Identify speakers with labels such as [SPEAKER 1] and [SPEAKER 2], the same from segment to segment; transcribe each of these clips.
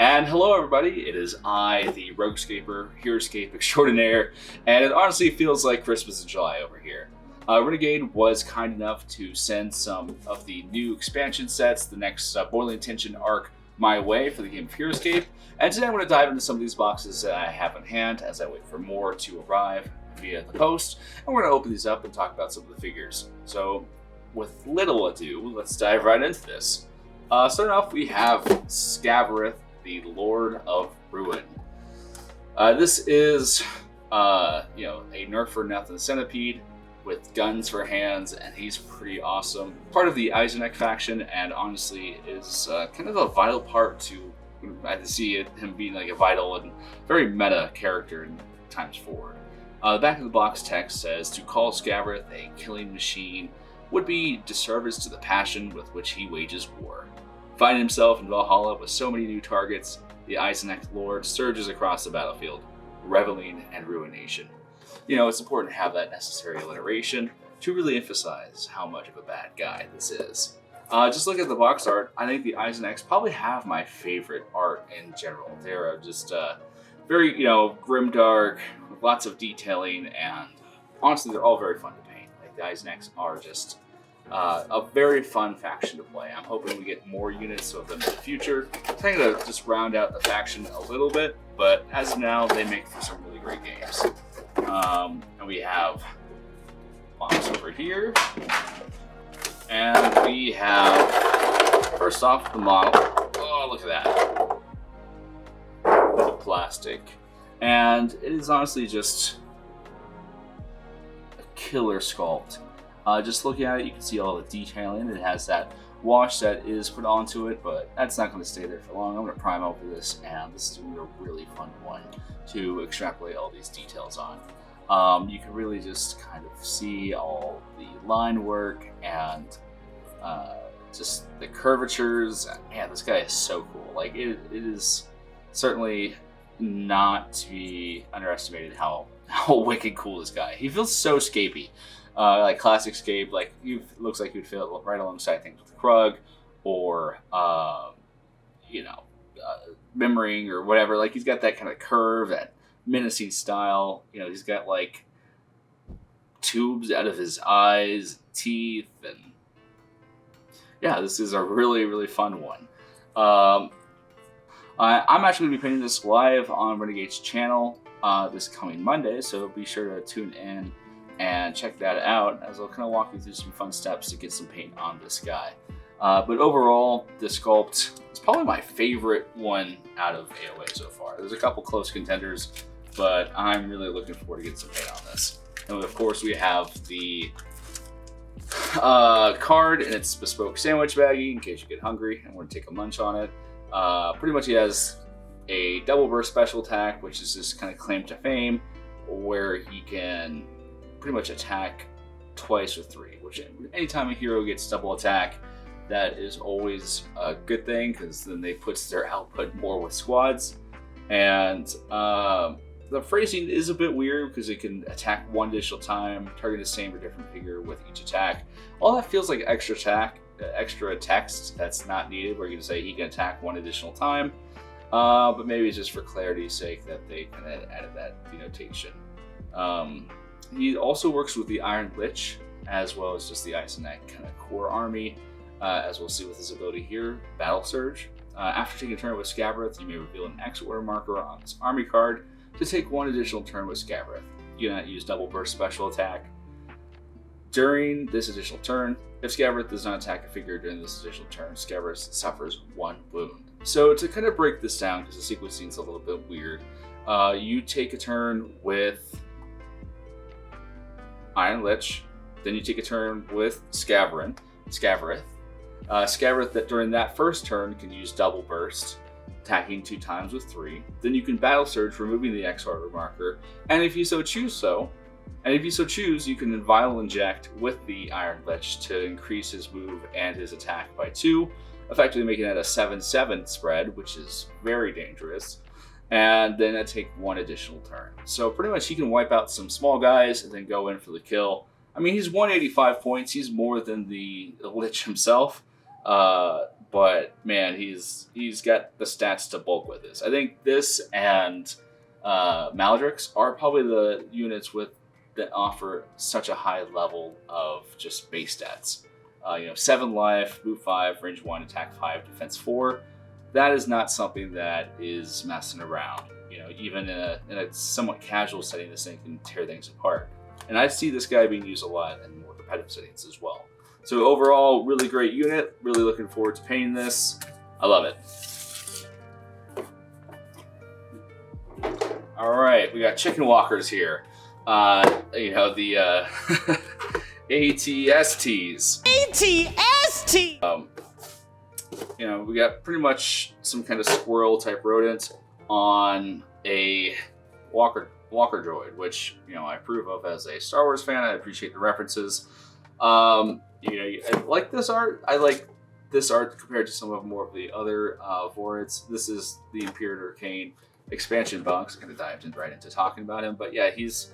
[SPEAKER 1] And hello everybody, it is I, the Roguescaper, Heroscape extraordinaire, and it honestly feels like Christmas in July over here. Renegade was kind enough to send some of the new expansion sets, the next Boiling Tension arc, my way for the game of Heroscape, and today I'm going to dive into some of these boxes that I have in hand as I wait for more to arrive via the post, and we're going to open these up and talk about some of the figures. So, with little ado, let's dive right into this. Starting off, we have Scavorith, the Lord of Ruin. This is, a nerf for nothing centipede with guns for hands, and he's pretty awesome. Part of the Eisenek faction, and honestly is kind of a vital part to. I see him being like a vital and very meta character in times forward. The back of the box text says, "To call Scavorith a killing machine would be disservice to the passion with which he wages war." Finding himself in Valhalla with so many new targets, the Eisenek Lord surges across the battlefield, reveling and ruination. It's important to have that necessary alliteration to really emphasize how much of a bad guy this is. Just look at the box art. I think the Eiseneks probably have my favorite art in general. They're just very, grimdark, with lots of detailing, and honestly, they're all very fun to paint. Like the Eiseneks are just a very fun faction to play. I'm hoping we get more units of them in the future. I'm trying to just round out the faction a little bit, but as of now, they make for some really great games. And we have box over here. And we have, first off, the model. Oh, look at that. The plastic. And it is honestly just a killer sculpt. Just looking at it, you can see all the detailing. It has that wash that is put onto it, but that's not going to stay there for long. I'm going to prime over this, and this is going to be a really fun one to extrapolate all these details on. You can really just kind of see all the line work and just the curvatures. Man, this guy is so cool. Like, it is certainly not to be underestimated how wicked cool this guy. He feels so scapey. Like classic scape, like looks like you'd fit right alongside things with Krug or Memmering or whatever. Like he's got that kind of curve, that menacing style. He's got like tubes out of his eyes, teeth, and yeah, this is a really, really fun one. I'm actually going to be painting this live on Renegade's channel this coming Monday, so be sure to tune in and check that out, as I'll kind of walk you through some fun steps to get some paint on this guy. But overall, the sculpt is probably my favorite one out of AOA so far. There's a couple close contenders, but I'm really looking forward to getting some paint on this. And of course, we have the card in its bespoke sandwich baggie in case you get hungry and want to take a munch on it. Pretty much he has a double burst special attack, which is just kind of claim to fame, where he can pretty much attack twice or three, which anytime a hero gets double attack, that is always a good thing, because then they put their output more with squads. And the phrasing is a bit weird because it can attack one additional time, target the same or different figure with each attack. All that feels like extra text that's not needed, where you can say he can attack one additional time. But maybe it's just for clarity's sake that they kind of added that denotation. He also works with the Iron Lich, as well as just the Eisenek kind of core army, as we'll see with his ability here, Battle Surge. After taking a turn with Scavorith, you may reveal an X order marker on this army card to take one additional turn with Scavorith. You cannot use double burst special attack during this additional turn. If Scavorith does not attack a figure during this additional turn, Scavorith suffers one wound. So to kind of break this down, because the sequencing is a little bit weird, you take a turn with Iron Lich, then you take a turn with Scavorith. Scavorith that during that first turn can use double burst, attacking 2 times with 3. Then you can battle surge, removing the X order marker, and if you so choose, you can then vital inject with the Iron Lich to increase his move and his attack by 2, effectively making that a 7/7 spread, which is very dangerous. And then I take one additional turn. So pretty much he can wipe out some small guys and then go in for the kill. I mean, he's 185 points. He's more than the Lich himself. But man, he's got the stats to bulk with this. I think this and Maladrix are probably the units that offer such a high level of just base stats. 7 life, move 5, range 1, attack 5, defense 4. That is not something that is messing around. Even in a somewhat casual setting, this thing can tear things apart. And I see this guy being used a lot in more competitive settings as well. So overall, really great unit. Really looking forward to painting this. I love it. All right, we got chicken walkers here. The ATSTs.
[SPEAKER 2] ATST!
[SPEAKER 1] We got pretty much some kind of squirrel type rodent on a walker droid, which I approve of as a Star Wars fan. I appreciate the references. I like this art. I like this art compared to some of more of the other Vorids. This is the Imperator Kayne expansion box. Kind of dived right into talking about him, but yeah, he's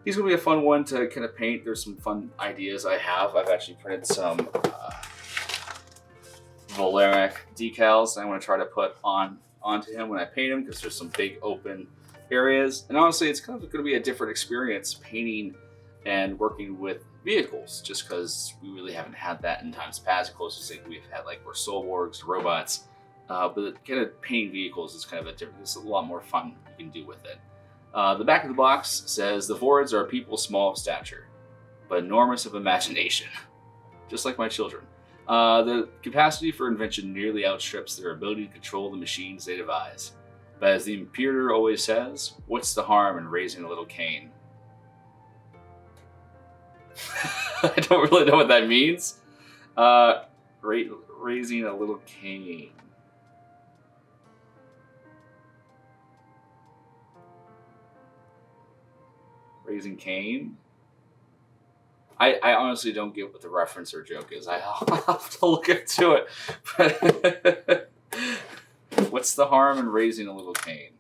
[SPEAKER 1] gonna be a fun one to kind of paint. There's some fun ideas I have. I've actually printed some Valeric decals I want to try to put onto him when I paint him, because there's some big open areas. And honestly, it's kind of going to be a different experience painting and working with vehicles, just because we really haven't had that in times past. The closest thing we've had were soul wargs, robots, but kind of painting vehicles is kind of it's a lot more fun you can do with it. The back of the box says, the Vorids are people small of stature, but enormous of imagination, just like my children. The capacity for invention nearly outstrips their ability to control the machines they devise. But as the Imperator always says, what's the harm in raising a little Kayne? I don't really know what that means. Raising a little Kayne. Raising Kayne? I honestly don't get what the reference or joke is. I'll have to look into it. But what's the harm in raising a little Kayne?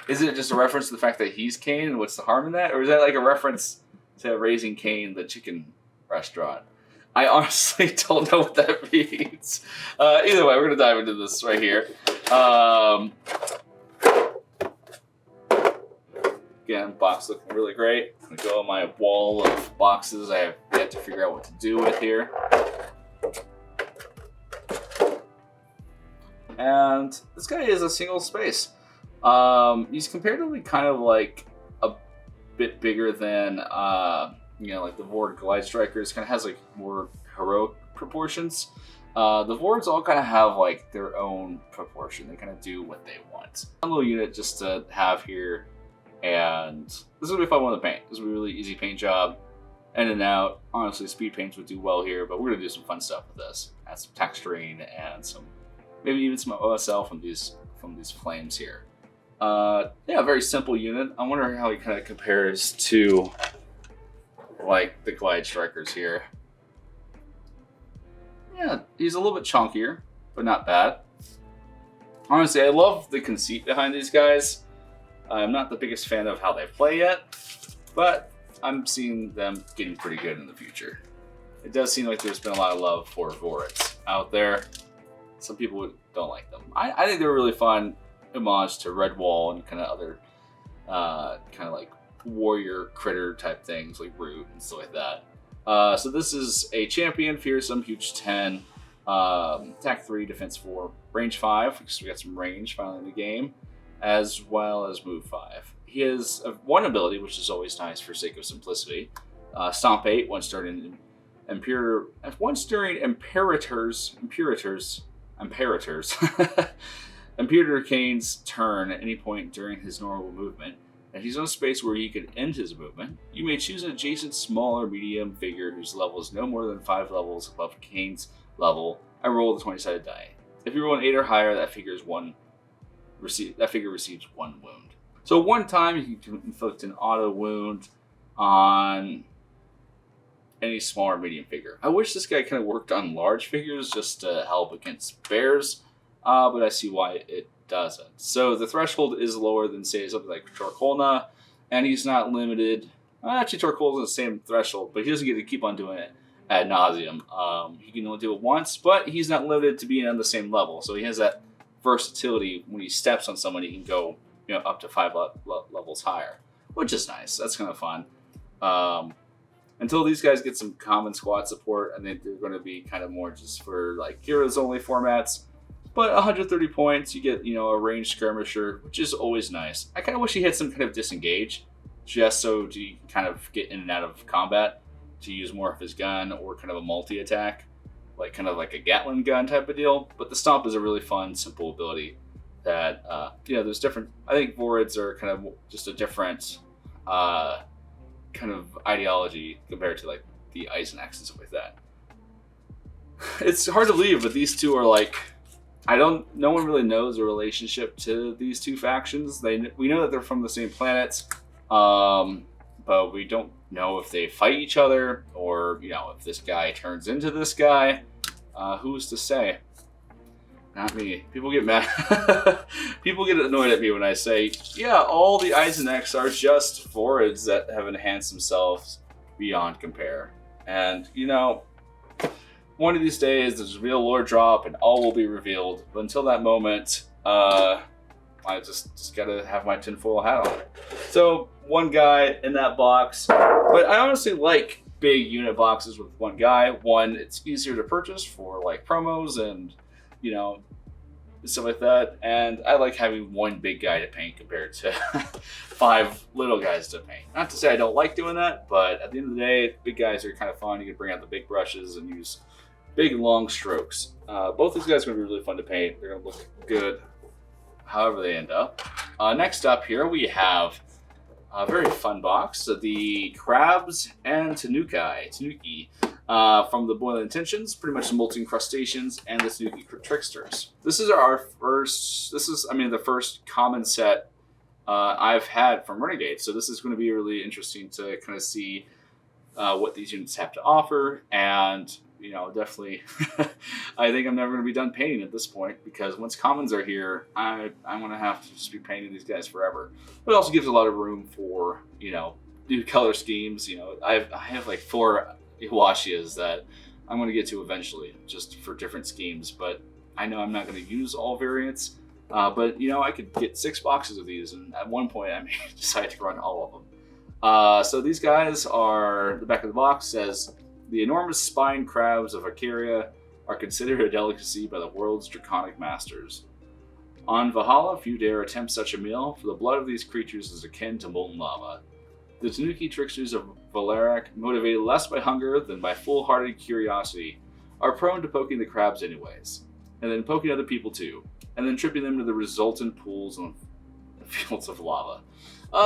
[SPEAKER 1] Is it just a reference to the fact that he's Kayne, and what's the harm in that? Or is that like a reference to Raising Kayne, the chicken restaurant? I honestly don't know what that means. Either way, we're going to dive into this right here. Again, box looking really great. I'm going to go on my wall of boxes I have yet to figure out what to do with here. And this guy is a single space. He's comparatively kind of like a bit bigger than, like the Vord Glide Strikers. Kind of has like more heroic proportions. The Vords all kind of have like their own proportion. They kind of do what they want. A little unit just to have here. And this is going to be a fun one to paint. This is a really easy paint job. In and out. Honestly, speed paints would do well here, but we're going to do some fun stuff with this. Add some texturing and maybe even some OSL from these flames here. Very simple unit. I wonder how he kind of compares to like the Glide Strikers here. Yeah, he's a little bit chunkier, but not bad. Honestly, I love the conceit behind these guys. I'm not the biggest fan of how they play yet, but I'm seeing them getting pretty good in the future. It does seem like there's been a lot of love for Vorids out there. Some people don't like them. I think they're a really fun homage to Redwall and kind of other kind of like warrior critter type things like Root and stuff like that. So this is a champion, fearsome, huge 10, attack 3, defense 4, range 5, because we got some range finally in the game, as well as move 5. He has one ability, which is always nice for sake of simplicity. Stomp 8, once during Imperators Imperator Kayne's turn at any point during his normal movement, and he's on a space where he could end his movement. You may choose an adjacent small or medium figure whose level is no more than 5 levels above Kayne's level and roll the 20-sided die. If you roll an 8 or higher, that figure receives 1 wound. So one time you can inflict an auto wound on any small or medium figure. I wish this guy kind of worked on large figures just to help against bears, but I see why it doesn't. So the threshold is lower than, say, something like Torcolna, and he's not limited. Actually, Torcolna's the same threshold, but he doesn't get to keep on doing it ad nauseum. He can only do it once, but he's not limited to being on the same level. So he has that versatility. When he steps on someone, he can go up to 5 levels higher, which is nice. That's kind of fun. Until these guys get some common squad support, I think they're going to be kind of more just for like heroes only formats. But 130 points, you get a ranged skirmisher, which is always nice. I kind of wish he had some kind of disengage, just so you can kind of get in and out of combat to use more of his gun or kind of a multi-attack, kind of like a Gatling gun type of deal. But the stomp is a really fun, simple ability that there's different. I think Vorids are kind of just a different kind of ideology compared to like the Eisenex and stuff like that. It's hard to believe, but these two are like, no one really knows the relationship to these two factions. We know that they're from the same planets, but we don't know if they fight each other or if this guy turns into this guy. Who's to say? Not me. People get mad. People get annoyed at me when I say, yeah, all the Eisenex are just Vorids that have enhanced themselves beyond compare. And, one of these days there's a real lore drop and all will be revealed. But until that moment, I just gotta have my tinfoil hat on. So, one guy in that box. But I honestly like big unit boxes with one guy. One, it's easier to purchase for like promos and stuff like that. And I like having one big guy to paint compared to 5 little guys to paint. Not to say I don't like doing that, but at the end of the day, big guys are kind of fun. You can bring out the big brushes and use big, long strokes. Both these guys are going to be really fun to paint. They're going to look good however they end up. Next up here, we have a very fun box. The Crabs and Tanuki. From the Boiling Intentions, pretty much the Molten Crustaceans and the Tanuki Tricksters. This is the first common set I've had from Renegade, so this is going to be really interesting to kind of see what these units have to offer, and definitely I think I'm never going to be done painting at this point, because once commons are here, I'm going to have to just be painting these guys forever. But it also gives a lot of room for new color schemes. I have like 4 Iwashias that I'm going to get to eventually, just for different schemes, but I know I'm not going to use all variants. But I could get 6 boxes of these, and at one point I may decide to run all of them. So these guys are, the back of the box says, the enormous spine crabs of Icaria are considered a delicacy by the world's draconic masters. On Valhalla, few dare attempt such a meal, for the blood of these creatures is akin to molten lava. The Tanuki tricksters of Valeric, motivated less by hunger than by full-hearted curiosity, are prone to poking the crabs anyways, and then poking other people too, and then tripping them to the resultant pools and fields of lava.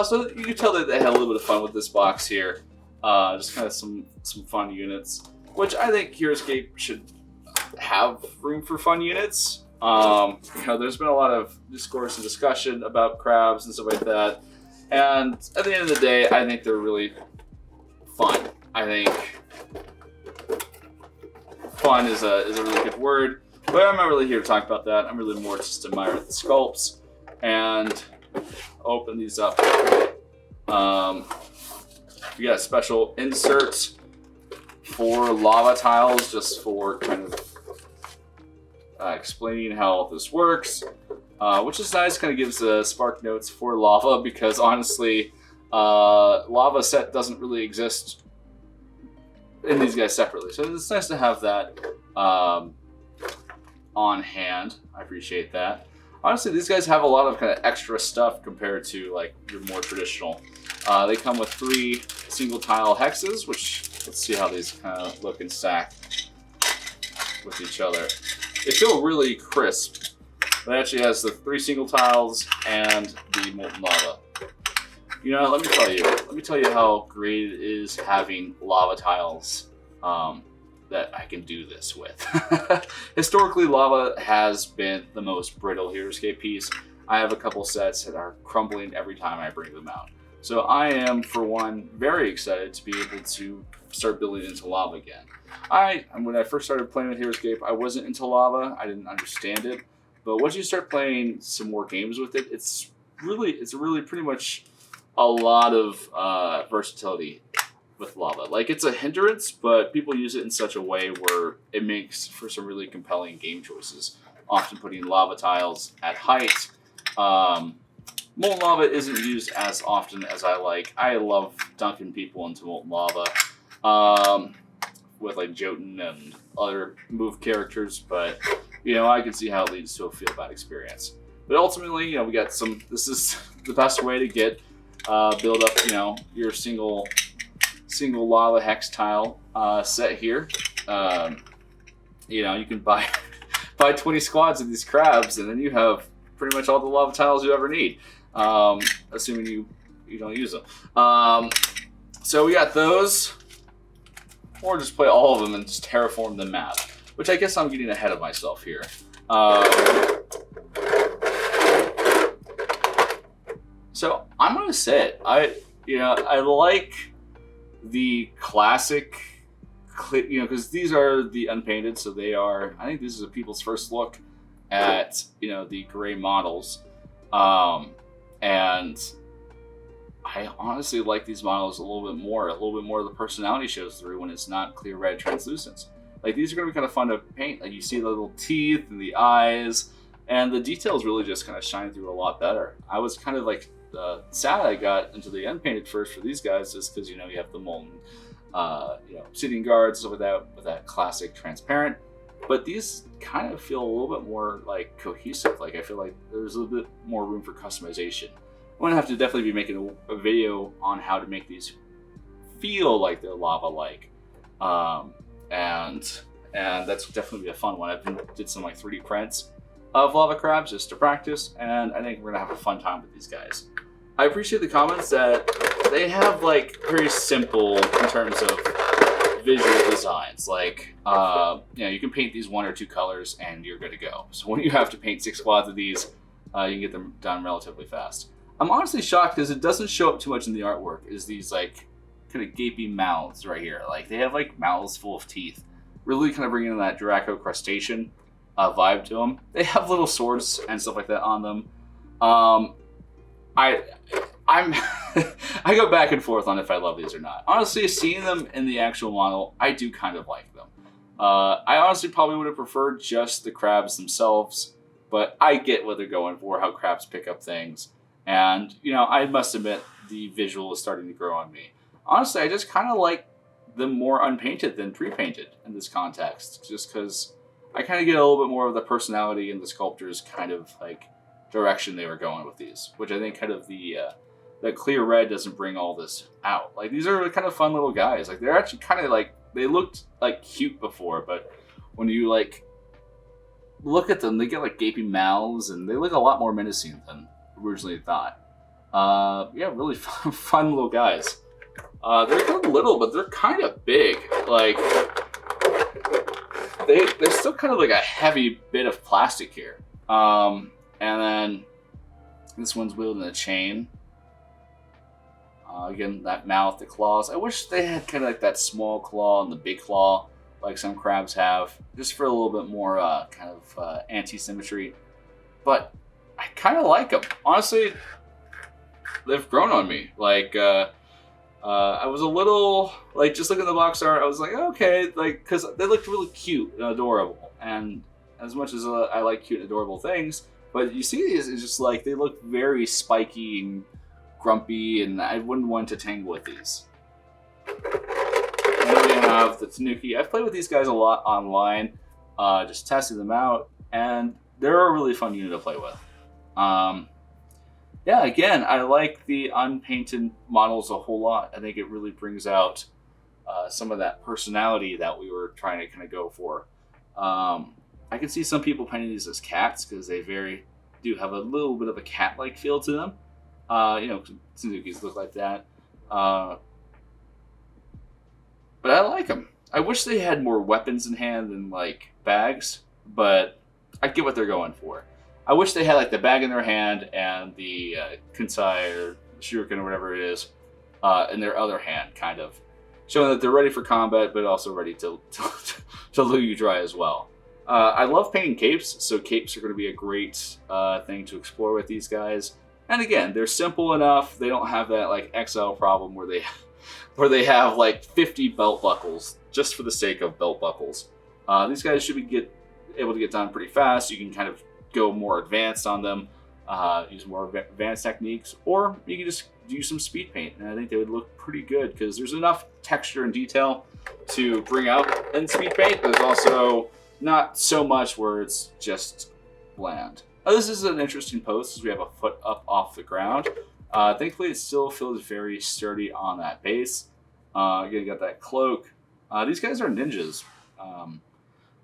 [SPEAKER 1] So you can tell that they had a little bit of fun with this box here. Just kind of some fun units, which I think Heroscape should have room for fun units. There's been a lot of discourse and discussion about crabs and stuff like that. And at the end of the day, I think they're really fun. I think fun is a really good word, but I'm not really here to talk about that. I'm really more just admire the sculpts and open these up. We got a special insert for lava tiles, just for kind of explaining how this works. Which is nice, kind of gives spark notes for lava, because honestly, lava set doesn't really exist in these guys separately. So it's nice to have that on hand. I appreciate that. Honestly, these guys have a lot of kind of extra stuff compared to like your more traditional. They come with 3 single tile hexes, which let's see how these kind of look and stack with each other. They feel really crisp. It actually has the 3 single tiles and the molten lava. Let me tell you how great it is having lava tiles that I can do this with. Historically, lava has been the most brittle Heroscape piece. I have a couple sets that are crumbling every time I bring them out. So I am, for one, very excited to be able to start building into lava again. When I first started playing with Heroscape, I wasn't into lava. I didn't understand it. But once you start playing some more games with it, it's really pretty much a lot of versatility. with lava. Like, it's a hindrance, but people use it in such a way where it makes for some really compelling game choices. Often putting lava tiles at height. Molten lava isn't used as often as I like. I love dunking people into molten lava with like Jotun and other move characters, but you know, I can see how it leads to a feel bad experience. But ultimately, you know, we got some. This is the best way to get build up, you know, your single lava hex tile set here. You know, you can buy 20 squads of these crabs, and then you have pretty much all the lava tiles you ever need, assuming you don't use them. So we got those, or just play all of them and just terraform the map, which I guess I'm getting ahead of myself here. So I'm gonna say it. I like the classic, you know, because these are the unpainted, so they are. I think this is people's first look at, you know, the gray models, and I honestly like these models a little bit more. A little bit more of the personality shows through when it's not clear red translucents. Like, these are gonna be kind of fun to paint. Like, you see the little teeth and the eyes, and the details really just kind of shine through a lot better. I was kind of like sad I got into the unpainted first for these guys, just because, you know, you have the molten, you know, sitting guards with that classic transparent. But these kind of feel a little bit more like cohesive. Like, I feel like there's a little bit more room for customization. I'm gonna have to definitely be making a video on how to make these feel like they're lava-like, and that's definitely be a fun one. Did some like 3D prints of lava crabs just to practice, and I think we're gonna have a fun time with these guys. I appreciate the comments that they have like very simple in terms of visual designs. Like, you know, you can paint these 1 or 2 colors and you're good to go. So when you have to paint 6 squads of these, you can get them done relatively fast. I'm honestly shocked because it doesn't show up too much in the artwork, is these like kind of gaping mouths right here. Like, they have like mouths full of teeth, really kind of bringing in that Draco crustacean vibe to them. They have little swords and stuff like that on them. I'm I go back and forth on if I love these or not. Honestly, seeing them in the actual model, I do kind of like them. I honestly probably would have preferred just the crabs themselves, but I get what they're going for, how crabs pick up things. And, you know, I must admit the visual is starting to grow on me. Honestly, I just kind of like them more unpainted than pre-painted in this context, just because I kind of get a little bit more of the personality in the sculptors kind of like direction they were going with these, which I think kind of the clear red doesn't bring all this out. Like, these are kind of fun little guys. Like, they're actually kind of like, they looked like cute before, but when you like look at them, they get like gaping mouths and they look a lot more menacing than originally thought. Yeah, really fun little guys. They're kind of little, but they're kind of big. Like, they're still kind of like a heavy bit of plastic here. And then this one's wielding a chain. Again, that mouth, the claws. I wish they had kind of like that small claw and the big claw, like some crabs have, just for a little bit more kind of anti-symmetry. But I kind of like them. Honestly, they've grown on me. Like, I was a little, like, just looking at the box art, I was like, okay, like, because they looked really cute and adorable. And as much as I like cute and adorable things, but you see these, it's just like, they look very spiky and grumpy, and I wouldn't want to tangle with these. And then we have the Tanuki. I've played with these guys a lot online, just testing them out, and they're a really fun unit to play with. Yeah, again, I like the unpainted models a whole lot. I think it really brings out some of that personality that we were trying to kind of go for. I can see some people painting these as cats because they do have a little bit of a cat-like feel to them. You know, Tanukis look like that. But I like them. I wish they had more weapons in hand than like bags, but I get what they're going for. I wish they had like the bag in their hand and the kunsai or shuriken or whatever it is in their other hand, kind of showing that they're ready for combat, but also ready to lure you dry as well. I love painting capes, so capes are going to be a great thing to explore with these guys. And again, they're simple enough. They don't have that like XL problem where they where they have like 50 belt buckles just for the sake of belt buckles. These guys should be able to get done pretty fast. You can kind of go more advanced on them, use more advanced techniques, or you can just do some speed paint, and I think they would look pretty good because there's enough texture and detail to bring out in speed paint. There's also not so much where it's just bland. This is an interesting post as we have a foot up off the ground. Thankfully, it still feels very sturdy on that base. Again, you got that cloak. These guys are ninjas,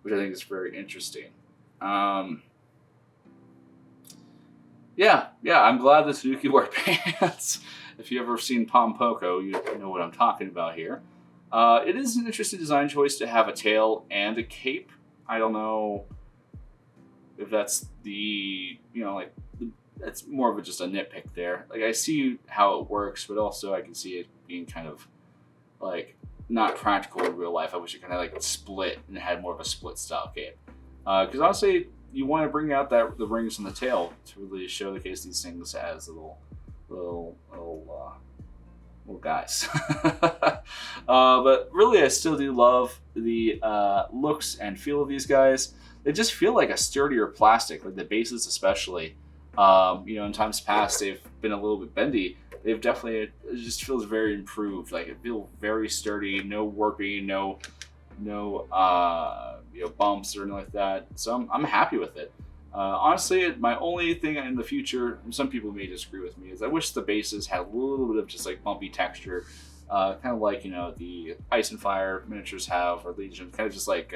[SPEAKER 1] which I think is very interesting. Yeah, I'm glad the Tanuki wore pants. If you've ever seen Pom Poko, you know what I'm talking about here. It is an interesting design choice to have a tail and a cape. I don't know if that's that's more of just a nitpick there. Like, I see how it works, but also I can see it being kind of like not practical in real life. I wish it kind of like split and had more of a split style cape. Because honestly, you want to bring out the rings on the tail to really showcase these things as little guys. But really, I still do love the looks and feel of these guys. They just feel like a sturdier plastic, like the bases especially. In times past, they've been a little bit bendy. They've definitely, it just feels very improved. Like, it feels very sturdy, no warping, no bumps or anything like that. So I'm happy with it. Honestly, my only thing in the future, and some people may disagree with me, is I wish the bases had a little bit of just like bumpy texture, kind of like the Ice and Fire miniatures have, or Legion, kind of just like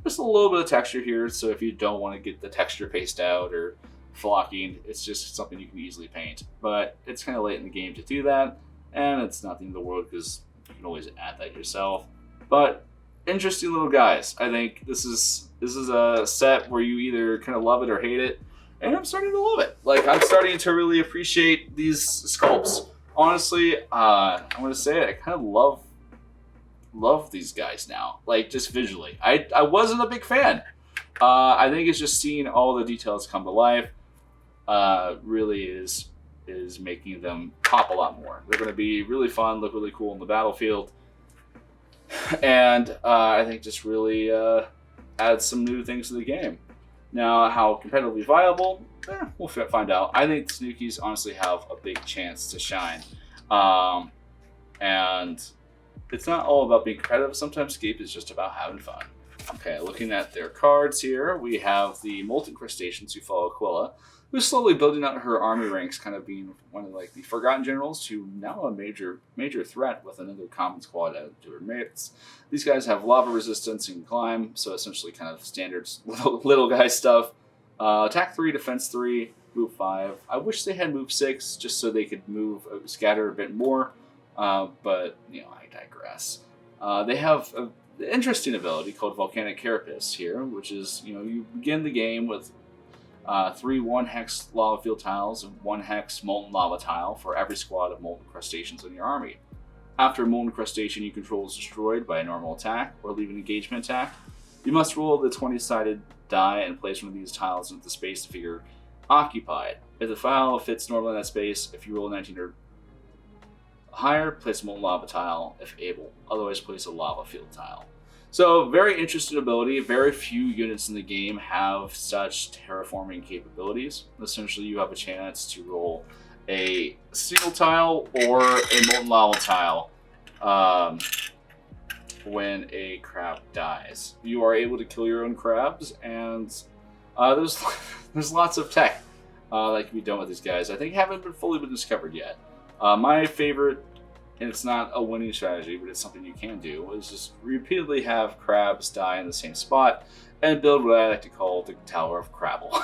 [SPEAKER 1] just a little bit of texture here. So if you don't want to get the texture paste out or flocking, it's just something you can easily paint. But it's kind of late in the game to do that, and it's not the end of the world because you can always add that yourself. But interesting little guys. I think this is a set where you either kind of love it or hate it, and I'm starting to love it. Like, I'm starting to really appreciate these sculpts. Honestly, I'm gonna say it, I kind of love these guys now. Like, just visually, I wasn't a big fan. I think it's just seeing all the details come to life really is making them pop a lot more. They're going to be really fun, look really cool in the battlefield, and I think just really add some new things to the game. Now, how competitively viable, we'll find out. I think the Tanukis honestly have a big chance to shine, and it's not all about being competitive. Sometimes Scape is just about having fun. Okay, looking at their cards here, we have the Molten Crustaceans who follow Aquila, who's slowly building out her army ranks, kind of being one of like the Forgotten Generals to now a major threat with another common squad added to her mates. These guys have lava resistance and climb, so essentially kind of standard little guy stuff. Attack 3, defense 3, move 5. I wish they had move 6 just so they could move, scatter a bit more, but I digress. They have an interesting ability called Volcanic Carapace here, which is, you begin the game with 3 1-hex lava field tiles and 1-hex molten lava tile for every squad of molten crustaceans in your army. After a molten crustacean you control is destroyed by a normal attack or leave an engagement attack, you must roll the 20-sided die and place one of these tiles into the space the figure occupied. If the tile fits normally in that space, if you roll a 19 or higher, place a molten lava tile if able. Otherwise, place a lava field tile. So, very interesting ability. Very few units in the game have such terraforming capabilities. Essentially, you have a chance to roll a single tile or a molten lava tile when a crab dies. You are able to kill your own crabs, and there's lots of tech that can be done with these guys. I think haven't fully been discovered yet. My favorite, and it's not a winning strategy, but it's something you can do, is just repeatedly have crabs die in the same spot and build what I like to call the Tower of Crabble.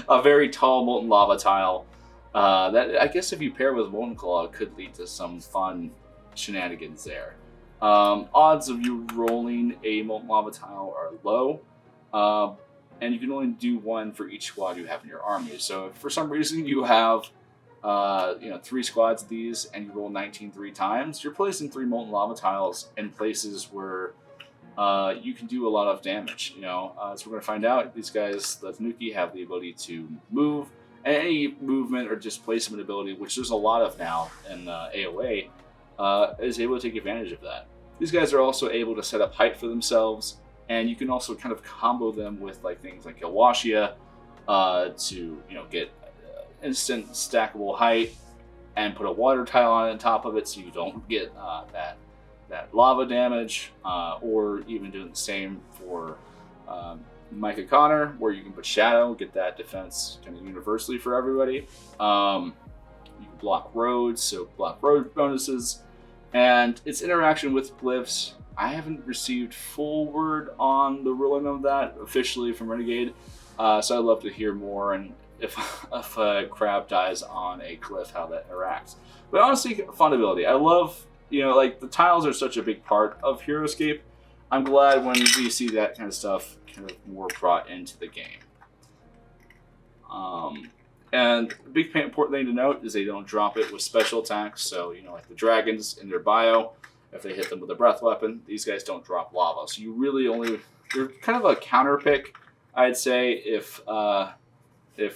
[SPEAKER 1] A very tall molten lava tile that I guess if you pair with Molten Claw could lead to some fun shenanigans there. Odds of you rolling a molten lava tile are low, and you can only do one for each squad you have in your army. So if for some reason you have 3 squads of these and you roll 19 3 times, you're placing 3 molten lava tiles in places where you can do a lot of damage. So we're going to find out. These guys, the Tanuki, have the ability to move, and any movement or displacement ability, which there's a lot of now in AOA, is able to take advantage of that. These guys are also able to set up height for themselves, and you can also kind of combo them with like things like Gilwashia to get instant stackable height, and put a water tile on top of it so you don't get that lava damage, or even doing the same for Micah Connor, where you can put shadow, get that defense kind of universally for everybody. You can block roads, so block road bonuses, and its interaction with glyphs. I haven't received full word on the ruling of that officially from Renegade, so I'd love to hear more, and if a crab dies on a glyph, how that interacts. But honestly, fun ability. I love, like the tiles are such a big part of Heroscape. I'm glad when we see that kind of stuff kind of more brought into the game. And the big important thing to note is they don't drop it with special attacks. So, like the dragons in their bio, if they hit them with a breath weapon, these guys don't drop lava. So you really they're kind of a counter pick, I'd say, if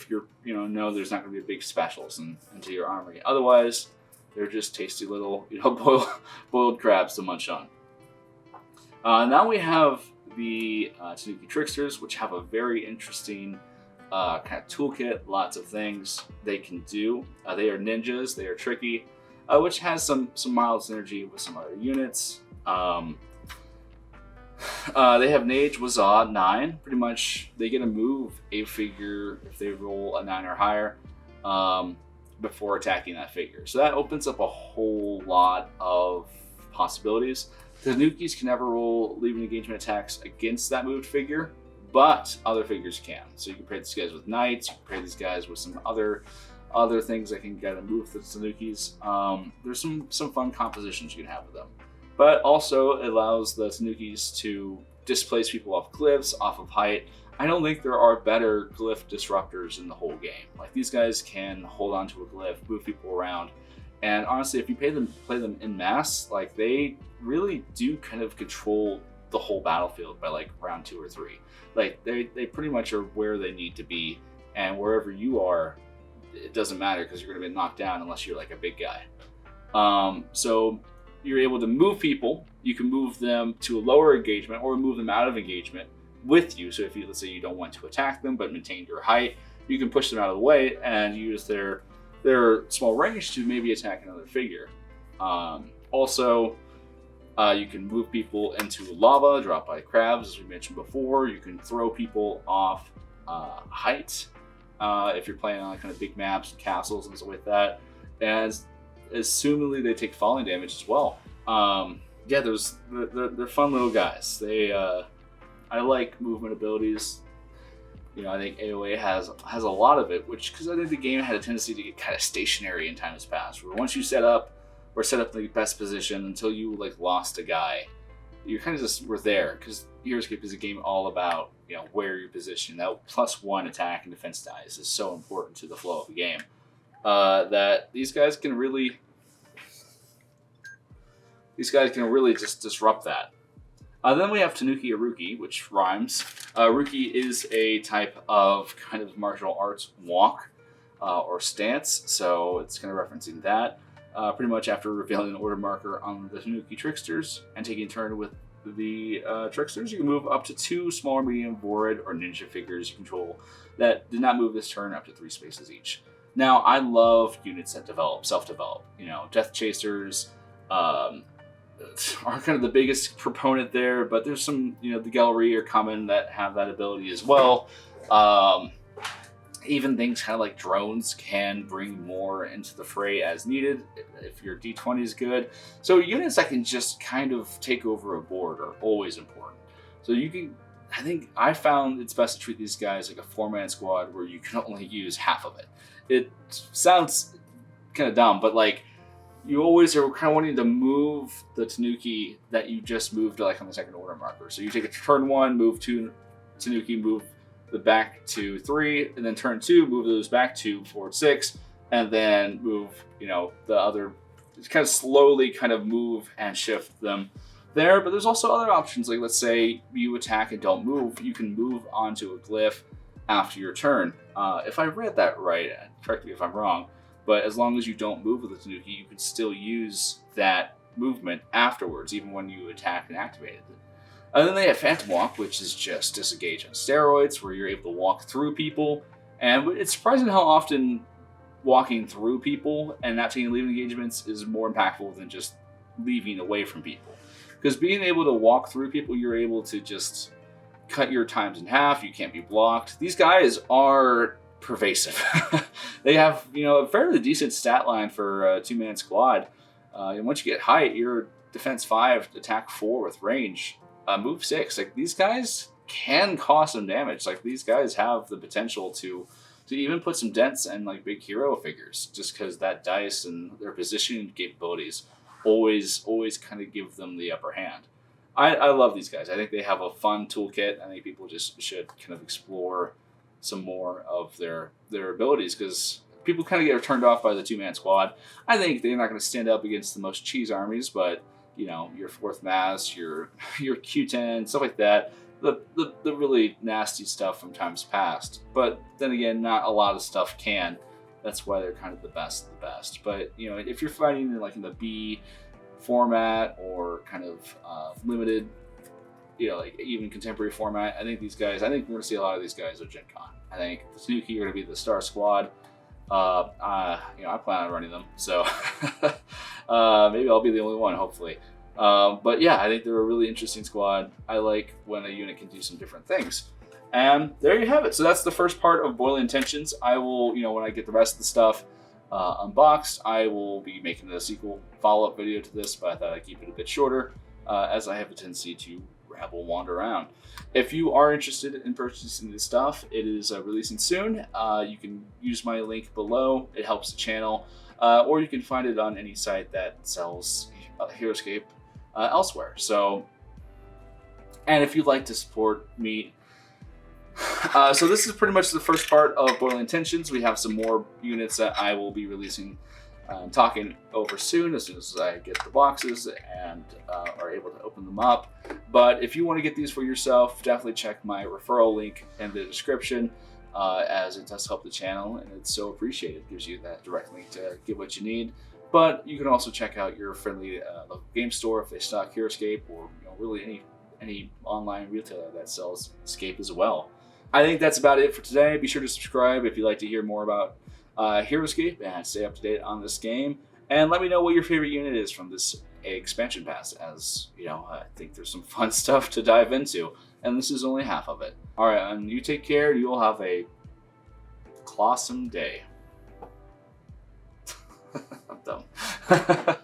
[SPEAKER 1] you're, know there's not going to be big specials into your armory. Otherwise, they're just tasty little, boiled crabs to munch on. Now we have the Tanuki tricksters, which have a very interesting kind of toolkit, lots of things they can do. They are ninjas, they are tricky, which has some mild synergy with some other units. They have Nage Wazah 9. Pretty much, they get to move a figure if they roll a 9 or higher before attacking that figure. So that opens up a whole lot of possibilities. The Tanukis can never roll leaving engagement attacks against that moved figure, but other figures can. So you can pair these guys with knights, you can pair these guys with some other things that can get to move the Tanukis. There's some fun compositions you can have with them. But also it allows the Tanukis to displace people off glyphs, off of height. I don't think there are better glyph disruptors in the whole game. Like, these guys can hold on to a glyph, move people around, and honestly, if you play them in mass, like, they really do kind of control the whole battlefield by like round 2 or 3. Like, they pretty much are where they need to be, and wherever you are, it doesn't matter because you're going to be knocked down unless you're like a big guy. So you're able to move people. You can move them to a lower engagement or move them out of engagement with you. So if you, let's say, you don't want to attack them but maintain your height, you can push them out of the way and use their small range to maybe attack another figure. Also, you can move people into lava dropped by crabs, as we mentioned before. You can throw people off height if you're playing on kind of big maps and castles and stuff like that. And assumingly they take falling damage as well. Yeah, they're fun little guys. I like movement abilities. I think AoA has a lot of it, because I think the game had a tendency to get kind of stationary in times past, where once you set up in the best position until you like lost a guy, you kind of just were there, because Heroscape is a game all about where you're positioned. That +1 attack and defense dice is so important to the flow of the game that these guys can really just disrupt that. Then we have Tanuki Aruki, which rhymes. Aruki is a type of kind of martial arts walk or stance, so it's kind of referencing that. Pretty much after revealing an order marker on the Tanuki tricksters and taking a turn with the tricksters, you can move up to 2 small or medium void or ninja figures you control that did not move this turn up to 3 spaces each. Now, I love units that self-develop. Death Chasers are kind of the biggest proponent there, but there's some, the Gallery are common that have that ability as well. Even things kind of like drones can bring more into the fray as needed if your D20 is good. So units that can just kind of take over a board are always important. So I think I found it's best to treat these guys like a 4-man squad where you can only use half of it. It sounds kind of dumb, but like, you always are kind of wanting to move the Tanuki that you just moved to like on the second order marker. So you take a turn 1, move 2 Tanuki, move the back to 3, and then turn 2, move those back to 4, 6, and then move, the other, kind of slowly kind of move and shift them there. But there's also other options, like let's say you attack and don't move, you can move onto a glyph after your turn. If I read that right, correct me if I'm wrong, But as long as you don't move with the Tanuki, you can still use that movement afterwards, even when you attack and activate it. And then they have Phantom Walk, which is just disengage on steroids, where you're able to walk through people. And it's surprising how often walking through people and not taking leaving engagements is more impactful than just leaving away from people. Because being able to walk through people, you're able to just cut your times in half. You can't be blocked. These guys are pervasive. They have, a fairly decent stat line for a 2-man squad. And once you get height, you're defense 5, attack 4 with range, move 6. Like, these guys can cause some damage. Like, these guys have the potential to even put some dents in like big hero figures, just because that dice and their positioning capabilities always kind of give them the upper hand. I love these guys. I think they have a fun toolkit. I think people just should kind of explore some more of their abilities, because people kind of get turned off by the 2-man squad. I think they're not going to stand up against the most cheese armies, but your 4th Mass, your Q10, stuff like that. The really nasty stuff from times past. But then again, not a lot of stuff can. That's why they're kind of the best of the best. But if you're fighting in the B format or kind of limited, like even contemporary format, I think we're going to see a lot of these guys at Gen Con. I think the Tanuki are going to be the star squad. I plan on running them, so maybe I'll be the only one, hopefully. But yeah, I think they're a really interesting squad. I like when a unit can do some different things. And there you have it. So that's the first part of Boiling Intentions. I will, when I get the rest of the stuff unboxed, I will be making a sequel follow-up video to this, but I thought I'd keep it a bit shorter, as I have a tendency to rabble wander around. If you are interested in purchasing this stuff, it is releasing soon. You can use my link below. It helps the channel. Or you can find it on any site that sells Heroscape elsewhere. So, and if you'd like to support me, so this is pretty much the first part of Boiling Intentions. We have some more units that I will be releasing, talking over soon as I get the boxes and are able to open them up. But if you want to get these for yourself, definitely check my referral link in the description, as it does help the channel and it's so appreciated. It gives you that direct link to get what you need. But you can also check out your friendly local game store if they stock Heroscape, or really any online retailer that sells Scape as well. I think that's about it for today. Be sure to subscribe if you'd like to hear more about Heroscape and stay up to date on this game. And let me know what your favorite unit is from this expansion pass, as I think there's some fun stuff to dive into, and this is only half of it. All right, and you take care. You'll have a clawsome day. I'm dumb.